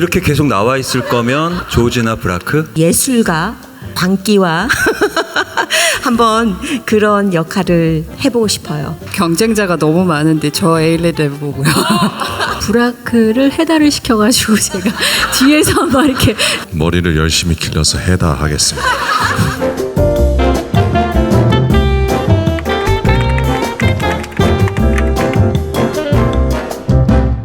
이렇게 계속 나와 있을 거면 조지나 브라크? 예술가 광기와 한번 그런 역할을 해보고 싶어요. 경쟁자가 너무 많은데 저 에일레를 보고요. 브라크를 해달을 시켜가지고 제가 뒤에서 막 이렇게 머리를 열심히 길러서 해다 하겠습니다.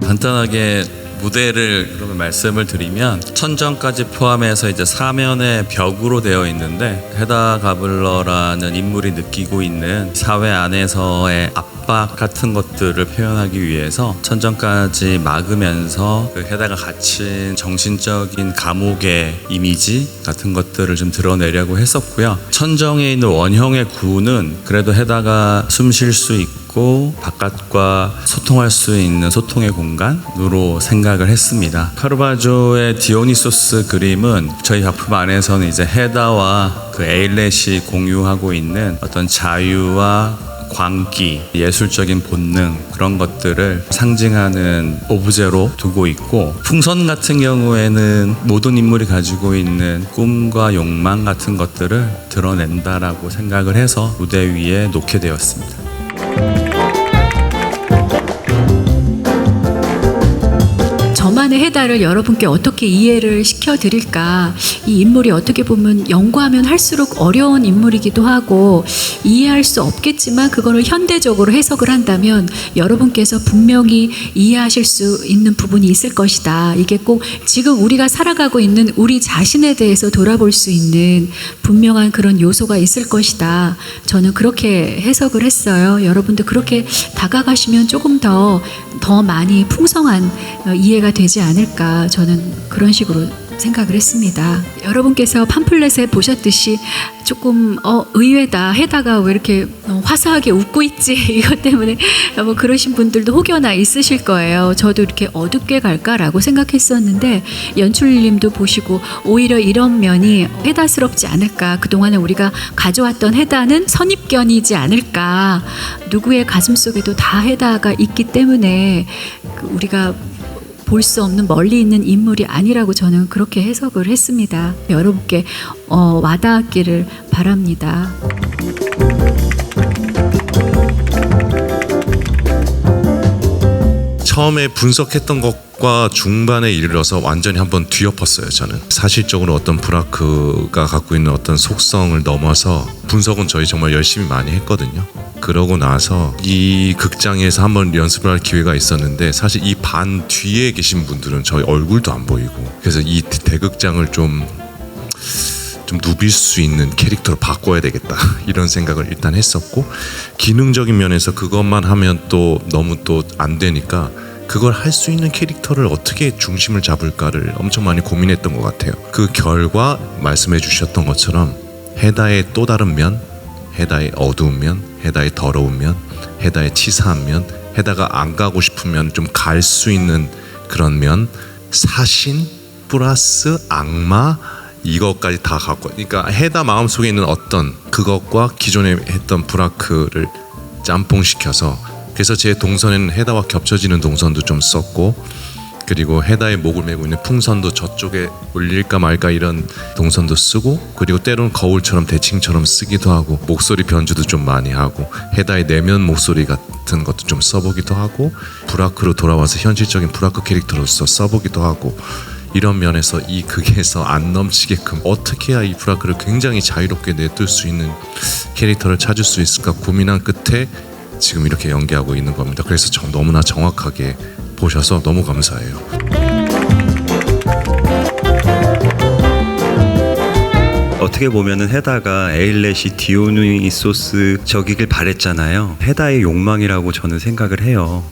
간단하게 무대를 그러면 말씀을 드리면 천정까지 포함해서 이제 사면의 벽으로 되어 있는데 헤다 가블러라는 인물이 느끼고 있는 사회 안에서의 압박 같은 것들을 표현하기 위해서 천정까지 막으면서 그 헤다가 갇힌 정신적인 감옥의 이미지 같은 것들을 좀 드러내려고 했었고요. 천정에 있는 원형의 구는 그래도 헤다가 숨 쉴 수 있고 바깥과 소통할 수 있는 소통의 공간으로 생각을 했습니다. 카르바조의 디오니소스 그림은 저희 작품 안에서는 이제 헤다와 그 에일렛이 공유하고 있는 어떤 자유와 광기, 예술적인 본능 그런 것들을 상징하는 오브제로 두고 있고, 풍선 같은 경우에는 모든 인물이 가지고 있는 꿈과 욕망 같은 것들을 드러낸다라고 생각을 해서 무대 위에 놓게 되었습니다. 저만의 헤다를 여러분께 어떻게 이해를 시켜드릴까. 이 인물이 어떻게 보면 연구하면 할수록 어려운 인물이기도 하고 이해할 수 없겠지만 그거를 현대적으로 해석을 한다면 여러분께서 분명히 이해하실 수 있는 부분이 있을 것이다. 이게 꼭 지금 우리가 살아가고 있는 우리 자신에 대해서 돌아볼 수 있는 분명한 그런 요소가 있을 것이다. 저는 그렇게 해석을 했어요. 여러분도 그렇게 다가가시면 조금 더 많이 풍성한 이해가 되지 않을까, 저는 그런 식으로 생각을 했습니다. 여러분께서 팜플렛에 보셨듯이 조금 의외다, 헤다가 왜 이렇게 화사하게 웃고 있지 이것 때문에 뭐 그러신 분들도 혹여나 있으실 거예요. 저도 이렇게 어둡게 갈까라고 생각했었는데 연출님도 보시고 오히려 이런 면이 헤다스럽지 않을까, 그동안에 우리가 가져왔던 헤다는 선입견이지 않을까, 누구의 가슴속에도 다 헤다가 있기 때문에 우리가 볼 수 없는 멀리 있는 인물이 아니라고 저는 그렇게 해석을 했습니다. 여러분께 와닿았기를 바랍니다. 처음에 분석했던 것과 중반에 이르러서 완전히 한번 뒤엎었어요. 저는 사실적으로 어떤 브라크가 갖고 있는 어떤 속성을 넘어서 분석은 저희 정말 열심히 많이 했거든요. 그러고 나서 이 극장에서 한번 연습을 할 기회가 있었는데 사실 이 반 뒤에 계신 분들은 저희 얼굴도 안 보이고, 그래서 이 대극장을 좀 누빌 수 있는 캐릭터로 바꿔야 되겠다 이런 생각을 일단 했었고, 기능적인 면에서 그것만 하면 또 너무 또 안 되니까 그걸 할 수 있는 캐릭터를 어떻게 중심을 잡을까를 엄청 많이 고민했던 것 같아요. 그 결과 말씀해 주셨던 것처럼 헤다의 또 다른 면, 헤다의 어두운 면, 헤다의 더러운 면, 헤다의 치사한 면, 헤다가 안 가고 싶으면 좀 갈 수 있는 그런 면, 사신 플러스 악마, 이것까지 다 갖고, 그러니까 헤다 마음속에 있는 어떤 그것과 기존에 했던 브라크를 짬뽕시켜서, 그래서 제 동선에는 헤다와 겹쳐지는 동선도 좀 썼고, 그리고 헤다의 목을 메고 있는 풍선도 저쪽에 올릴까 말까 이런 동선도 쓰고, 그리고 때로는 거울처럼 대칭처럼 쓰기도 하고, 목소리 변주도 좀 많이 하고, 헤다의 내면 목소리 같은 것도 좀 써보기도 하고, 브라크로 돌아와서 현실적인 브라크 캐릭터로서 써보기도 하고, 이런 면에서 이 극에서 안 넘치게끔 어떻게 해야 이 브라크를 굉장히 자유롭게 내둘 수 있는 캐릭터를 찾을 수 있을까 고민한 끝에 지금 이렇게 연기하고 있는 겁니다. 그래서 너무나 정확하게 보셔서 너무 감사해요. 어떻게 보면은 헤다가 에일렛이 디오니소스 적이길 바랬잖아요. 헤다의 욕망이라고 저는 생각을 해요.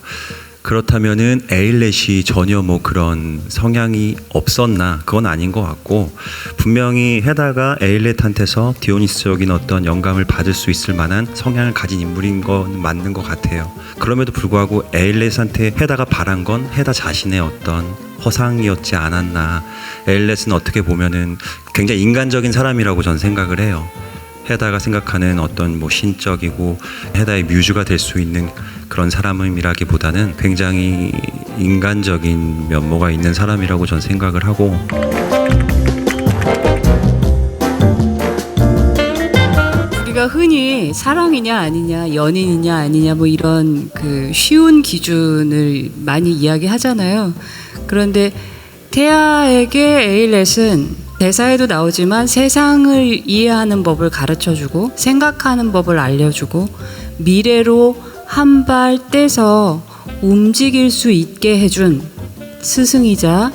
그렇다면은 에일렛이 전혀 뭐 그런 성향이 없었나? 그건 아닌 것 같고, 분명히 헤다가 에일렛한테서 디오니스적인 어떤 영감을 받을 수 있을 만한 성향을 가진 인물인 건 맞는 것 같아요. 그럼에도 불구하고 에일렛한테 헤다가 바란 건 헤다 자신의 어떤 허상이었지 않았나. 에일렛은 어떻게 보면은 굉장히 인간적인 사람이라고 저는 생각을 해요. 헤다가 생각하는 어떤 뭐 신적이고 헤다의 뮤즈가 될 수 있는 그런 사람이라기보다는 굉장히 인간적인 면모가 있는 사람이라고 전 생각을 하고, 우리가 흔히 사랑이냐 아니냐, 연인이냐 아니냐 뭐 이런 그 쉬운 기준을 많이 이야기하잖아요. 그런데 태아에게 에일렛은 대사에도 나오지만 세상을 이해하는 법을 가르쳐주고 생각하는 법을 알려주고 미래로 한 발 떼서 움직일 수 있게 해준 스승이자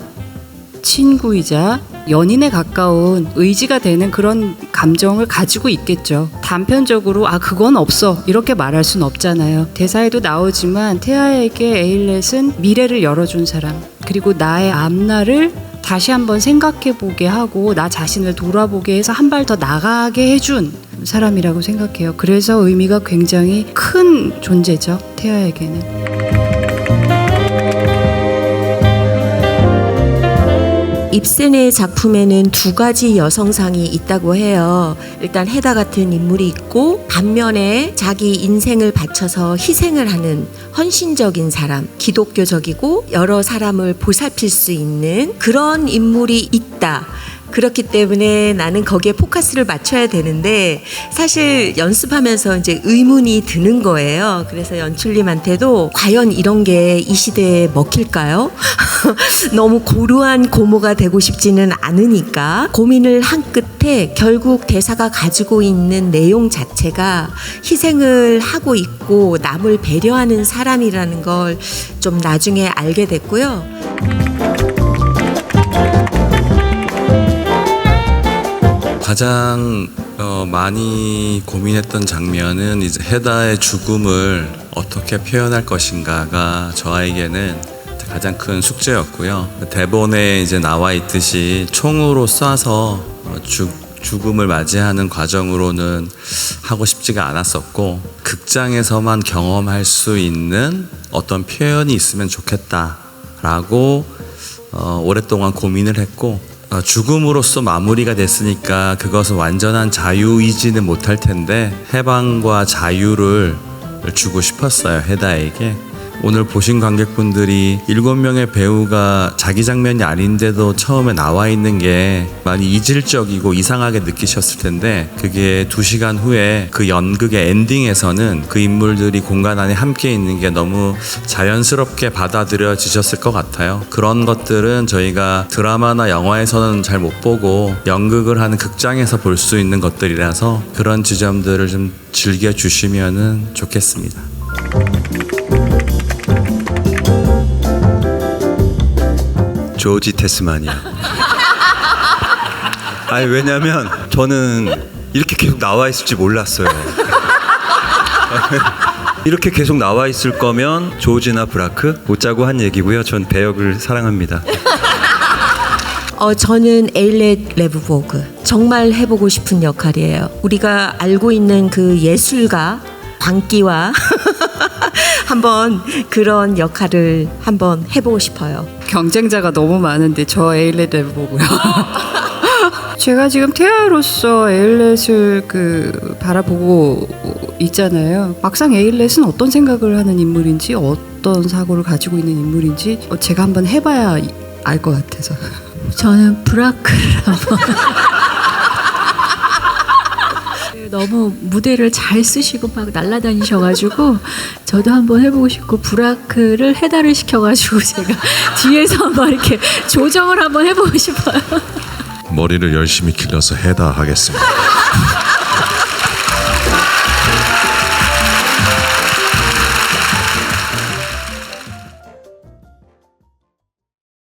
친구이자 연인에 가까운 의지가 되는 그런 감정을 가지고 있겠죠. 단편적으로 그건 없어 이렇게 말할 순 없잖아요. 대사에도 나오지만 태아에게 에일렛은 미래를 열어준 사람, 그리고 나의 앞날을 다시 한번 생각해보게 하고 나 자신을 돌아보게 해서 한 발 더 나가게 해준 사람이라고 생각해요. 그래서 의미가 굉장히 큰 존재죠, 태아에게는. 입센의 작품에는 두 가지 여성상이 있다고 해요. 일단 헤다 같은 인물이 있고, 반면에 자기 인생을 바쳐서 희생을 하는 헌신적인 사람, 기독교적이고 여러 사람을 보살필 수 있는 그런 인물이 있다. 그렇기 때문에 나는 거기에 포커스를 맞춰야 되는데, 사실 연습하면서 이제 의문이 드는 거예요. 그래서 연출님한테도 과연 이런 게 이 시대에 먹힐까요? 너무 고루한 고모가 되고 싶지는 않으니까 고민을 한 끝에 결국 대사가 가지고 있는 내용 자체가 희생을 하고 있고 남을 배려하는 사람이라는 걸 좀 나중에 알게 됐고요. 가장 많이 고민했던 장면은 이제 헤다의 죽음을 어떻게 표현할 것인가가 저에게는 가장 큰 숙제였고요. 대본에 이제 나와 있듯이 총으로 쏴서 죽음을 맞이하는 과정으로는 하고 싶지가 않았었고, 극장에서만 경험할 수 있는 어떤 표현이 있으면 좋겠다라고 오랫동안 고민을 했고, 죽음으로써 마무리가 됐으니까 그것은 완전한 자유이지는 못할 텐데 해방과 자유를 주고 싶었어요, 헤다에게. 오늘 보신 관객분들이 7명의 배우가 자기 장면이 아닌데도 처음에 나와 있는 게 많이 이질적이고 이상하게 느끼셨을 텐데, 그게 2시간 후에 그 연극의 엔딩에서는 그 인물들이 공간 안에 함께 있는 게 너무 자연스럽게 받아들여지셨을 것 같아요. 그런 것들은 저희가 드라마나 영화에서는 잘 못 보고 연극을 하는 극장에서 볼 수 있는 것들이라서 그런 지점들을 좀 즐겨주시면 좋겠습니다. 조지 테스마니아. 아니, 왜냐면 저는 이렇게 계속 나와 있을지 몰랐어요. 이렇게 계속 나와 있을 거면 조지나 브라크 보자고 한 얘기고요. 전 배역을 사랑합니다. 저는 에일렛 레브보그 정말 해보고 싶은 역할이에요. 우리가 알고 있는 그 예술가 광기와 한번 그런 역할을 한번 해보고 싶어요. 경쟁자가 너무 많은데 저 에일렛 레브보고요. 제가 지금 태아로서 에일렛을 바라보고 있잖아요. 막상 에일렛은 어떤 생각을 하는 인물인지, 어떤 사고를 가지고 있는 인물인지 제가 한번 해봐야 알 것 같아서. 저는 브라크를 한번 너무 무대를 잘 쓰시고 막 날아다니셔가지고 저도 한번 해보고 싶고, 브라크를 해달을 시켜가지고 제가 뒤에서 한번 이렇게 조정을 한번 해보고 싶어요. 머리를 열심히 길러서 해다 하겠습니다.